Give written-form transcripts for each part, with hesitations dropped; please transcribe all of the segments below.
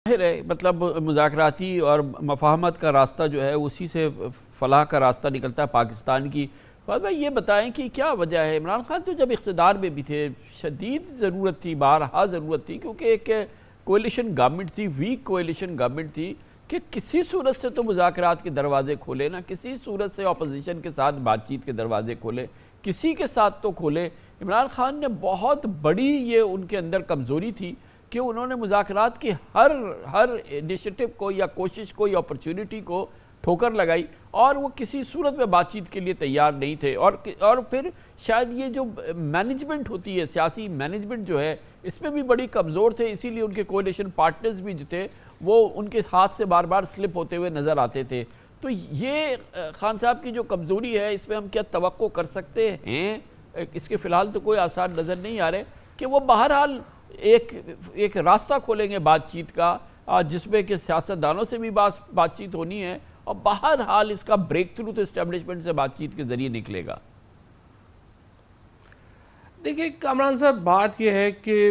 ظاہر ہے مطلب مذاکراتی اور مفاہمت کا راستہ جو ہے اسی سے فلاح کا راستہ نکلتا ہے پاکستان کی۔ فہد بھائی یہ بتائیں کہ کیا وجہ ہے؟ عمران خان تو جب اقتدار میں بھی تھے شدید ضرورت تھی، بارہا ضرورت تھی، کیونکہ ایک کوئلیشن گورنمنٹ تھی، ویک کوئلیشن گورنمنٹ تھی، کہ کسی صورت سے تو مذاکرات کے دروازے کھولے نا، کسی صورت سے اپوزیشن کے ساتھ بات چیت کے دروازے کھولے، کسی کے ساتھ تو کھولے۔ عمران خان نے بہت بڑی یہ ان کے اندر کمزوری تھی کہ انہوں نے مذاکرات کی ہر انیشیٹو کو یا کوشش کو یا اپرچونٹی کو ٹھوکر لگائی، اور وہ کسی صورت میں بات چیت کے لیے تیار نہیں تھے۔ اور پھر شاید یہ جو مینجمنٹ ہوتی ہے، سیاسی مینجمنٹ جو ہے، اس میں بھی بڑی کمزور تھے، اسی لیے ان کے کولیشن پارٹنرز بھی جو تھے وہ ان کے ہاتھ سے بار بار سلپ ہوتے ہوئے نظر آتے تھے۔ تو یہ خان صاحب کی جو کمزوری ہے، اس میں ہم کیا توقع کر سکتے ہیں؟ اس کے فی الحال تو کوئی آثار نظر نہیں آ رہے کہ وہ بہرحال ایک راستہ کھولیں گے بات چیت کا، جس میں کہ سیاستدانوں سے بھی بات چیت ہونی ہے، اور بہرحال اس کا بریک تھرو تو اسٹیبلشمنٹ سے بات چیت کے ذریعے نکلے گا۔ دیکھیے کامران صاحب، بات یہ ہے کہ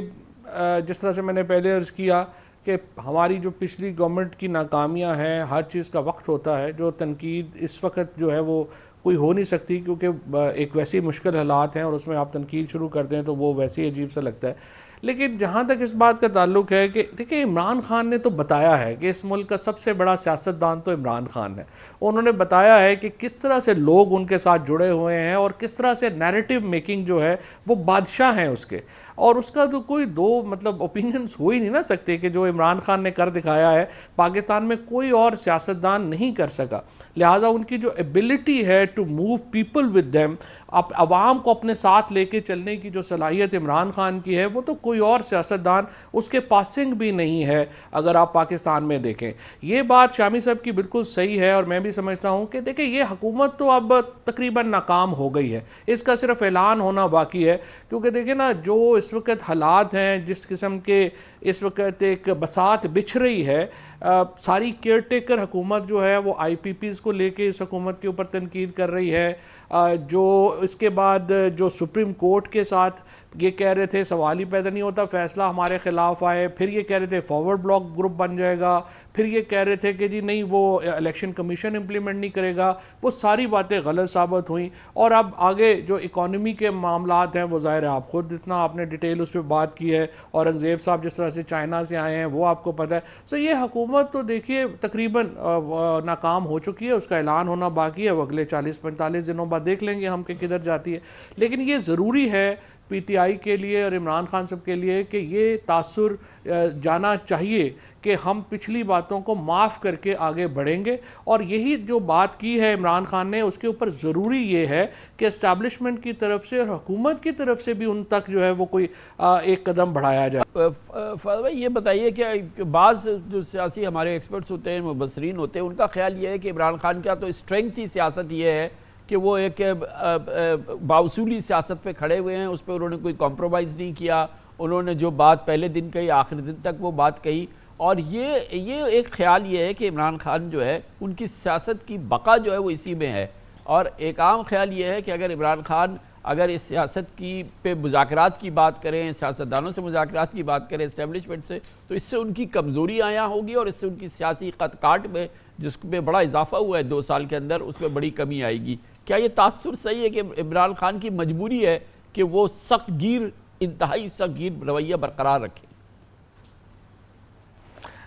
جس طرح سے میں نے پہلے عرض کیا کہ ہماری جو پچھلی گورنمنٹ کی ناکامیاں ہیں، ہر چیز کا وقت ہوتا ہے، جو تنقید اس وقت جو ہے وہ کوئی ہو نہیں سکتی، کیونکہ ایک ویسی مشکل حالات ہیں اور اس میں آپ تنقید شروع کر دیں تو وہ ویسے ہی عجیب سا لگتا ہے۔ لیکن جہاں تک اس بات کا تعلق ہے کہ دیکھیں، عمران خان نے تو بتایا ہے کہ اس ملک کا سب سے بڑا سیاستدان تو عمران خان ہے۔ انہوں نے بتایا ہے کہ کس طرح سے لوگ ان کے ساتھ جڑے ہوئے ہیں اور کس طرح سے نیریٹو میکنگ جو ہے وہ بادشاہ ہیں اس کے، اور اس کا تو کوئی دو اوپینینز ہو ہی نہیں نہ سکتے کہ جو عمران خان نے کر دکھایا ہے پاکستان میں کوئی اور سیاستدان نہیں کر سکا۔ لہٰذا ان کی جو ایبلٹی ہے to move people with them, عوام کو اپنے ساتھ لے کے چلنے کی جو صلاحیت عمران خان کی ہے، وہ تو کوئی اور سیاستدان اس کے پاسنگ بھی نہیں ہے اگر آپ پاکستان میں دیکھیں۔ یہ بات شامی صاحب کی بالکل صحیح ہے، اور میں بھی سمجھتا ہوں کہ دیکھیں یہ حکومت تو اب تقریباً ناکام ہو گئی ہے، اس کا صرف اعلان ہونا باقی ہے، کیونکہ دیکھیں نا جو اس وقت حالات ہیں، جس قسم کے اس وقت ایک بساط بچھ رہی ہے، ساری کیئر ٹیکر حکومت جو ہے وہ آئی پی پیز کو لے کے اس حکومت کے اوپر تنقید کر رہی ہے، جو اس کے بعد جو سپریم کورٹ کے ساتھ یہ کہہ رہے تھے سوال ہی پیدا نہیں ہوتا فیصلہ ہمارے خلاف آئے، پھر یہ کہہ رہے تھے فارورڈ بلاک گروپ بن جائے گا، پھر یہ کہہ رہے تھے کہ جی نہیں وہ الیکشن کمیشن امپلیمنٹ نہیں کرے گا، وہ ساری باتیں غلط ثابت ہوئیں۔ اور اب آگے جو اکانومی کے معاملات ہیں وہ ظاہر ہے آپ خود اتنا آپ نے ڈیٹیل اس پہ بات کی ہے، اورنگزیب صاحب جس طرح سے چائنا سے آئے ہیں وہ آپ کو پتہ ہے۔ سو یہ حکومت تو دیکھیے تقریباً ناکام ہو چکی ہے، اس کا اعلان ہونا باقی ہے، وہ اگلے 40-45 دنوں بعد دیکھ لیں گے ہم کہ کدھر جاتی ہے۔ لیکن یہ ضروری ہے پی ٹی آئی کے لیے اور عمران خان صاحب کے لیے کہ یہ تاثر جانا چاہیے کہ ہم پچھلی باتوں کو معاف کر کے آگے بڑھیں گے، اور یہی جو بات کی ہے عمران خان نے اس کے اوپر ضروری یہ ہے کہ اسٹیبلشمنٹ کی طرف سے اور حکومت کی طرف سے بھی ان تک جو ہے وہ کوئی ایک قدم بڑھایا جائے۔ فہد بھائی یہ بتائیے کہ بعض جو سیاسی ہمارے ایکسپرٹس ہوتے ہیں، مبصرین ہوتے ہیں، ان کا خیال یہ ہے کہ عمران خان کا تو اسٹرینگتھ ہی سیاست یہ ہے کہ وہ ایک باوصولی سیاست پہ کھڑے ہوئے ہیں، اس پہ انہوں نے کوئی کمپرومائز نہیں کیا، انہوں نے جو بات پہلے دن کہی آخری دن تک وہ بات کہی، اور یہ ایک خیال یہ ہے کہ عمران خان جو ہے ان کی سیاست کی بقا جو ہے وہ اسی میں ہے۔ اور ایک عام خیال یہ ہے کہ اگر عمران خان اگر اس سیاست کی پہ مذاکرات کی بات کریں، سیاستدانوں سے مذاکرات کی بات کریں، اسٹیبلشمنٹ سے، تو اس سے ان کی کمزوری آیا ہوگی، اور اس سے ان کی سیاسی خط کاٹ میں جس میں بڑا اضافہ ہوا ہے 2 سال کے اندر، اس میں بڑی کمی آئے گی۔ کیا یہ تاثر صحیح ہے کہ عمران خان کی مجبوری ہے کہ وہ سخت گیر، انتہائی سخت گیر رویہ برقرار رکھے؟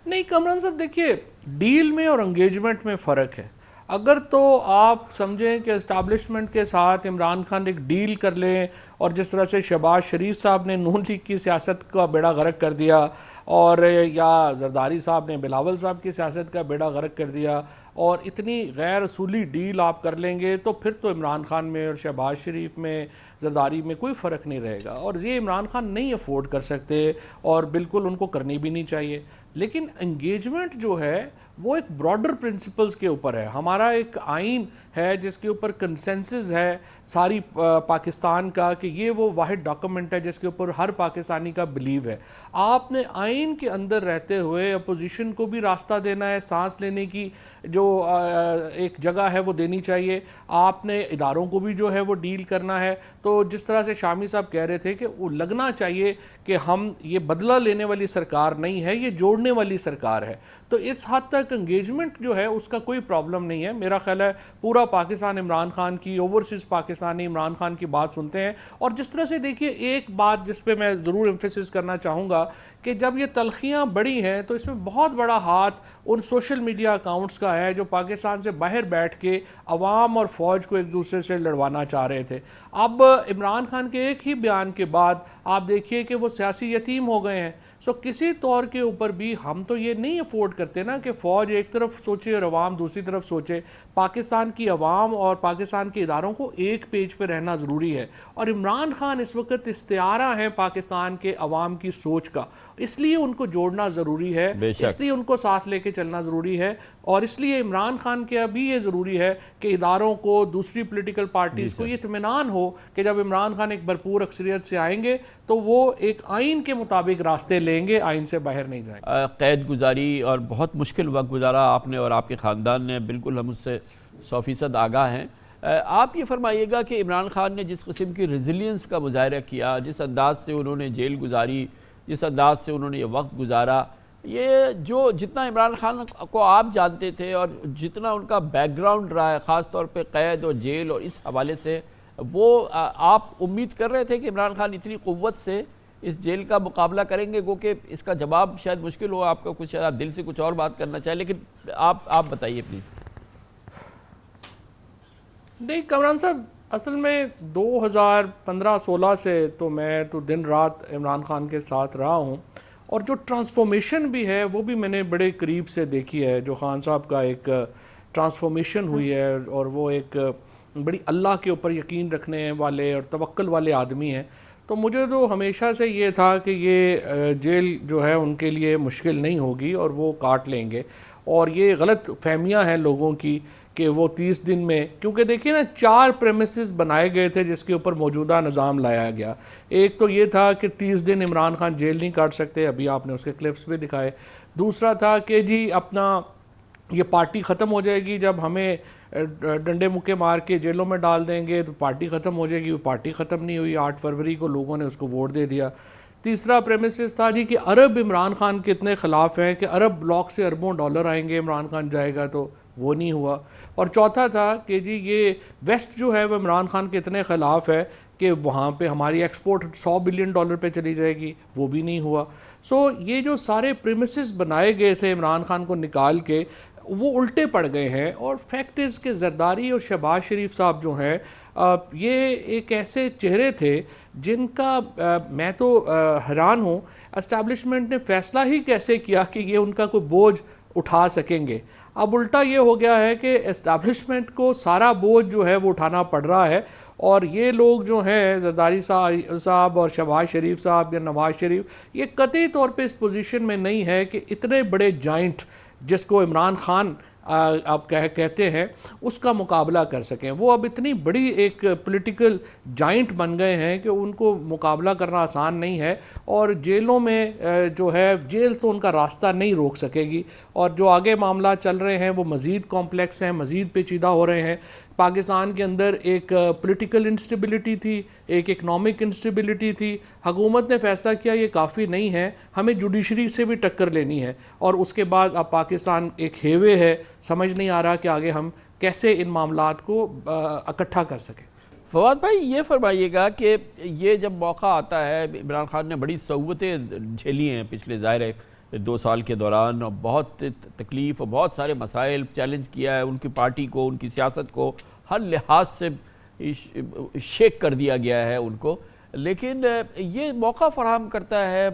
نہیں کامران صاحب، دیکھیے ڈیل میں اور انگیجمنٹ میں فرق ہے۔ اگر تو آپ سمجھیں کہ اسٹیبلشمنٹ کے ساتھ عمران خان ایک ڈیل کر لیں، اور جس طرح سے شہباز شریف صاحب نے نون لیگ کی سیاست کا بیڑا غرق کر دیا، اور یا زرداری صاحب نے بلاول صاحب کی سیاست کا بیڑا غرق کر دیا، اور اتنی غیر اصولی ڈیل آپ کر لیں گے تو پھر تو عمران خان میں اور شہباز شریف میں، زرداری میں کوئی فرق نہیں رہے گا، اور یہ عمران خان نہیں افورڈ کر سکتے، اور بالکل ان کو کرنی بھی نہیں چاہیے۔ لیکن انگیجمنٹ جو ہے وہ ایک براڈر پرنسپلز کے اوپر ہے۔ ہمارا ایک آئین ہے جس کے اوپر کنسنسس ہے ساری پاکستان کا کہ یہ وہ واحد ڈاکومنٹ ہے جس کے اوپر ہر پاکستانی کا بلیو ہے۔ آپ نے آئین کے اندر رہتے ہوئے اپوزیشن کو بھی راستہ دینا ہے، سانس لینے کی جو ایک جگہ ہے وہ دینی چاہیے، آپ نے اداروں کو بھی جو ہے وہ ڈیل کرنا ہے۔ تو جس طرح سے شامی صاحب کہہ رہے تھے کہ وہ لگنا چاہیے کہ ہم یہ بدلہ لینے والی سرکار نہیں ہے، یہ جوڑنے جوڑنے والی سرکار ہے. تو اس حد تک انگیجمنٹ جو ہے اس کا کوئی پرابلم نہیں ہے. میرا خیال ہے پورا پاکستان عمران خان کی، اوورسیز پاکستانی عمران خان کی بات سنتے ہیں. اور جس طرح سے دیکھیے ایک بات جس پہ میں ضرور ایمفیسس کرنا چاہوں گا کہ جب یہ تلخیاں بڑی ہیں تو اس میں بہت بڑا ہاتھ ان سوشل میڈیا اکاؤنٹس کا ہے جو پاکستان سے باہر بیٹھ کے عوام اور فوج کو ایک دوسرے سے لڑوانا چاہ رہے تھے. اب عمران خان کے ایک ہی بیان کے بعد آپ دیکھیے کہ وہ سیاسی یتیم ہو گئے ہیں. سو کسی طور کے اوپر بھی ہم تو یہ نہیں افورڈ کرتے نا کہ فوج ایک طرف سوچے اور عوام دوسری طرف سوچے. پاکستان کی عوام اور پاکستان کے اداروں کو ایک پیج پہ رہنا ضروری ہے. اور عمران خان اس وقت استعارہ ہیں پاکستان کے عوام کی سوچ کا، اس لیے ان کو جوڑنا ضروری ہے، اس لیے ان کو ساتھ لے کے چلنا ضروری ہے. اور اس لیے عمران خان کے ابھی یہ ضروری ہے کہ اداروں کو، دوسری پولیٹیکل پارٹیز کو یہ اطمینان ہو کہ جب عمران خان ایک بھرپور اکثریت سے آئیں گے تو وہ ایک آئین کے مطابق راستے لیں گے، آئین سے باہر نہیں جائیں گے. قید گزاری اور بہت مشکل وقت گزارا آپ نے اور آپ کے خاندان نے، بالکل ہم اس سے 100% آگاہ ہیں. آپ یہ فرمائیے گا کہ عمران خان نے جس قسم کی ریزیلینس کا مظاہرہ کیا، جس انداز سے انہوں نے جیل گزاری، جس انداز سے انہوں نے یہ وقت گزارا، یہ جو جتنا عمران خان کو آپ جانتے تھے اور جتنا ان کا بیک گراؤنڈ رہا ہے خاص طور پہ قید اور جیل اور اس حوالے سے، وہ آپ امید کر رہے تھے کہ عمران خان اتنی قوت سے اس جیل کا مقابلہ کریں گے؟ گو کہ اس کا جواب شاید مشکل ہو، آپ کا کچھ شاید دل سے کچھ اور بات کرنا چاہے، لیکن آپ بتائیے پلیز. نہیں کامران صاحب، اصل میں 2015-16 سے تو میں تو دن رات عمران خان کے ساتھ رہا ہوں، اور جو ٹرانسفارمیشن بھی ہے وہ بھی میں نے بڑے قریب سے دیکھی ہے. جو خان صاحب کا ایک ٹرانسفارمیشن ہوئی ہے، اور وہ ایک بڑی اللہ کے اوپر یقین رکھنے والے اور توکل والے آدمی ہیں. تو مجھے تو ہمیشہ سے یہ تھا کہ یہ جیل جو ہے ان کے لیے مشکل نہیں ہوگی اور وہ کاٹ لیں گے. اور یہ غلط فہمیاں ہیں لوگوں کی کہ وہ 30 دن میں، کیونکہ دیکھیے نا 4 پریمیسز بنائے گئے تھے جس کے اوپر موجودہ نظام لایا گیا. ایک تو یہ تھا کہ 30 دن عمران خان جیل نہیں کاٹ سکتے، ابھی آپ نے اس کے کلپس بھی دکھائے. دوسرا تھا کہ جی اپنا یہ پارٹی ختم ہو جائے گی، جب ہمیں ڈنڈے مکے مار کے جیلوں میں ڈال دیں گے تو پارٹی ختم ہو جائے گی. وہ پارٹی ختم نہیں ہوئی، 8 فروری کو لوگوں نے اس کو ووٹ دے دیا. تیسرا پریمیسز تھا جی کہ عرب عمران خان کے اتنے خلاف ہیں کہ عرب بلاک سے اربوں ڈالر آئیں گے عمران خان جائے گا، تو وہ نہیں ہوا. اور چوتھا تھا کہ جی یہ ویسٹ جو ہے وہ عمران خان کے اتنے خلاف ہے کہ وہاں پہ ہماری ایکسپورٹ $100 بلین پہ چلی جائے گی، وہ بھی نہیں ہوا. سو یہ جو سارے پریمیسز بنائے گئے تھے عمران خان کو نکال کے، وہ الٹے پڑ گئے ہیں. اور فیکٹ از کہ زرداری اور شہباز شریف صاحب جو ہیں یہ ایک ایسے چہرے تھے جن کا میں تو حیران ہوں اسٹیبلشمنٹ نے فیصلہ ہی کیسے کیا کہ یہ ان کا کوئی بوجھ اٹھا سکیں گے. اب الٹا یہ ہو گیا ہے کہ اسٹیبلشمنٹ کو سارا بوجھ جو ہے وہ اٹھانا پڑ رہا ہے. اور یہ لوگ جو ہیں زرداری صاحب اور شہباز شریف صاحب یا نواز شریف، یہ قطعی طور پہ اس پوزیشن میں نہیں ہے کہ اتنے بڑے جائنٹ جس کو عمران خان آپ کہتے ہیں اس کا مقابلہ کر سکیں. وہ اب اتنی بڑی ایک پولیٹیکل جائنٹ بن گئے ہیں کہ ان کو مقابلہ کرنا آسان نہیں ہے. اور جیلوں میں جو ہے جیل تو ان کا راستہ نہیں روک سکے گی. اور جو آگے معاملات چل رہے ہیں وہ مزید کمپلیکس ہیں، مزید پیچیدہ ہو رہے ہیں. پاکستان کے اندر ایک پولیٹیکل انسٹیبلٹی تھی، ایک اکنامک انسٹیبلٹی تھی. حکومت نے فیصلہ کیا یہ کافی نہیں ہے، ہمیں جوڈیشری سے بھی ٹکر لینی ہے. اور اس کے بعد اب پاکستان ایک ہیوے ہے، سمجھ نہیں آ رہا کہ آگے ہم کیسے ان معاملات کو اکٹھا کر سکیں. فواد بھائی یہ فرمائیے گا کہ یہ جب موقع آتا ہے، عمران خان نے بڑی صعوبتیں جھیلی ہیں پچھلے ظاہر 2 سال کے دوران، اور بہت تکلیف اور بہت سارے مسائل چیلنج کیا ہے ان کی پارٹی کو، ان کی سیاست کو، ہر لحاظ سے شیک کر دیا گیا ہے ان کو. لیکن یہ موقع فراہم کرتا ہے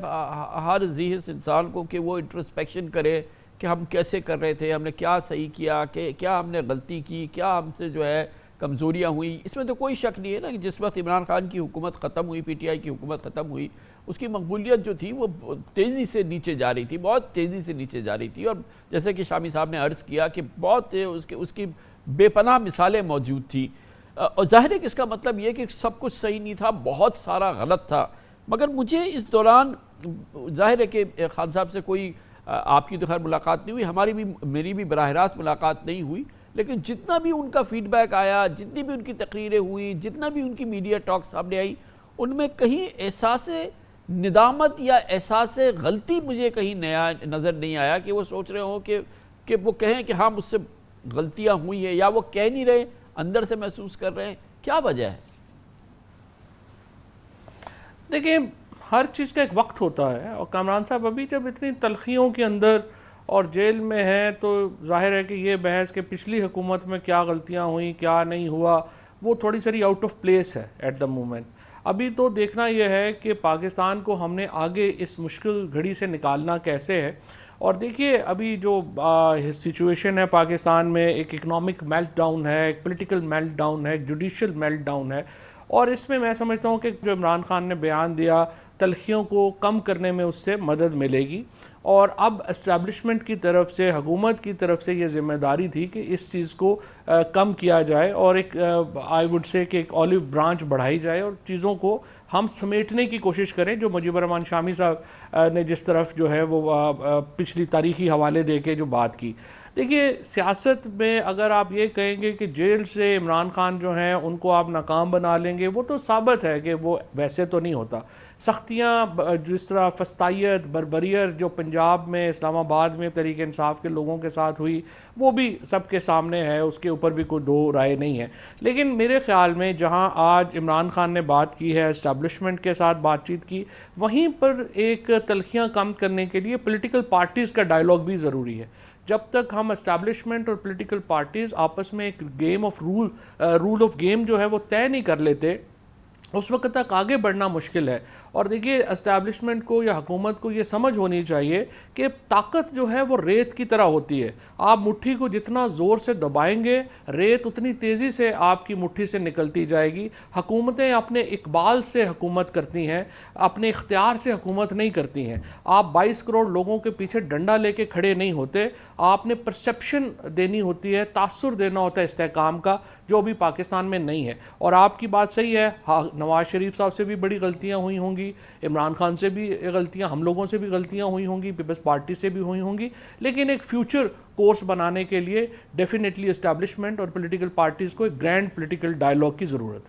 ہر ذہین انسان کو کہ وہ انٹرسپیکشن کرے کہ ہم کیسے کر رہے تھے، ہم نے کیا صحیح کیا، کہ کیا ہم نے غلطی کی، کیا ہم سے جو ہے کمزوریاں ہوئیں. اس میں تو کوئی شک نہیں ہے نا کہ جس وقت عمران خان کی حکومت ختم ہوئی، پی ٹی آئی کی حکومت ختم ہوئی، اس کی مقبولیت جو تھی وہ تیزی سے نیچے جا رہی تھی، بہت تیزی سے نیچے جا رہی تھی. اور جیسے کہ شامی صاحب نے عرض کیا کہ بہت اس کی بے پناہ مثالیں موجود تھی. اور ظاہر ہے کہ اس کا مطلب یہ کہ سب کچھ صحیح نہیں تھا، بہت سارا غلط تھا. مگر مجھے اس دوران ظاہر ہے کہ خان صاحب سے کوئی آپ کی تو خیر ملاقات نہیں ہوئی، میری بھی براہ راست ملاقات نہیں ہوئی، لیکن جتنا بھی ان کا فیڈ بیک آیا، جتنی بھی ان کی تقریریں ہوئی، جتنا بھی ان کی میڈیا ٹاک سامنے آئی، ان میں کہیں احساس ندامت یا احساس غلطی مجھے کہیں نیا نظر نہیں آیا کہ وہ سوچ رہے ہوں کہ وہ کہیں کہ ہاں مجھ سے غلطیاں ہوئی ہیں، یا وہ کہہ نہیں رہے، اندر سے محسوس کر رہے ہیں. کیا وجہ ہے؟ دیکھیں، ہر چیز کا ایک وقت ہوتا ہے، اور کامران صاحب ابھی جب اتنی تلخیوں کے اندر اور جیل میں ہیں تو ظاہر ہے کہ یہ بحث کہ پچھلی حکومت میں کیا غلطیاں ہوئیں کیا نہیں ہوا، وہ تھوڑی ساری آؤٹ آف پلیس ہے ایٹ دا مومنٹ. ابھی تو دیکھنا یہ ہے کہ پاکستان کو ہم نے آگے اس مشکل گھڑی سے نکالنا کیسے ہے. اور دیکھیے ابھی جو سچویشن ہے پاکستان میں، ایک اکنامک میلٹ ڈاؤن ہے، ایک پولیٹیکل میلٹ ڈاؤن ہے، ایک جوڈیشل میلٹ ڈاؤن ہے، اور اس میں سمجھتا ہوں کہ جو عمران خان نے بیان دیا تلخیوں کو کم کرنے میں اس سے مدد ملے گی. اور اب اسٹیبلشمنٹ کی طرف سے، حکومت کی طرف سے یہ ذمہ داری تھی کہ اس چیز کو کم کیا جائے، اور ایک آئی وڈ سے کہ ایک اولیو برانچ بڑھائی جائے اور چیزوں کو ہم سمیٹنے کی کوشش کریں. جو مجیب الرحمان شامی صاحب نے جس طرف جو ہے وہ پچھلی تاریخی حوالے دے کے جو بات کی. دیکھیے، سیاست میں اگر آپ یہ کہیں گے کہ جیل سے عمران خان جو ہیں ان کو آپ ناکام بنا لیں گے، وہ تو ثابت ہے کہ وہ ویسے تو نہیں ہوتا. سختیاں جس طرح فسطائیت، بربریت جو پنجاب میں، اسلام آباد میں تحریک انصاف کے لوگوں کے ساتھ ہوئی، وہ بھی سب کے سامنے ہے، اس کے اوپر بھی کوئی دو رائے نہیں ہے. لیکن میرے خیال میں جہاں آج عمران خان نے بات کی ہے، اسٹیبلشمنٹ کے ساتھ بات چیت کی، وہیں پر ایک تلخیاں کم کرنے کے لیے پولیٹیکل پارٹیز کا ڈائیلاگ بھی ضروری ہے. جب تک ہم اسٹیبلشمنٹ اور پولیٹیکل پارٹیز آپس میں ایک رول آف گیم جو ہے وہ طے نہیں کر لیتے، اس وقت تک آگے بڑھنا مشکل ہے. اور دیکھیے، اسٹیبلشمنٹ کو یا حکومت کو یہ سمجھ ہونی چاہیے کہ طاقت جو ہے وہ ریت کی طرح ہوتی ہے. آپ مٹھی کو جتنا زور سے دبائیں گے، ریت اتنی تیزی سے آپ کی مٹھی سے نکلتی جائے گی. حکومتیں اپنے اقبال سے حکومت کرتی ہیں، اپنے اختیار سے حکومت نہیں کرتی ہیں. آپ 22 کروڑ لوگوں کے پیچھے ڈنڈا لے کے کھڑے نہیں ہوتے. آپ نے پرسیپشن دینی ہوتی ہے، تاثر دینا ہوتا ہے استحکام کا، جو ابھی پاکستان میں نہیں ہے. اور آپ کی بات صحیح ہے، نواز شریف صاحب سے بھی بڑی غلطیاں ہوئی ہوں گی، عمران خان سے بھی غلطیاں، ہم لوگوں سے بھی غلطیاں ہوئی ہوں گی، پیپلز پارٹی سے بھی ہوئی ہوں گی. لیکن ایک فیوچر کورس بنانے کے لیے ڈیفینیٹلی اسٹیبلشمنٹ اور پولیٹیکل پارٹیز کو ایک گرینڈ پولیٹیکل ڈائیلاگ کی ضرورت ہے.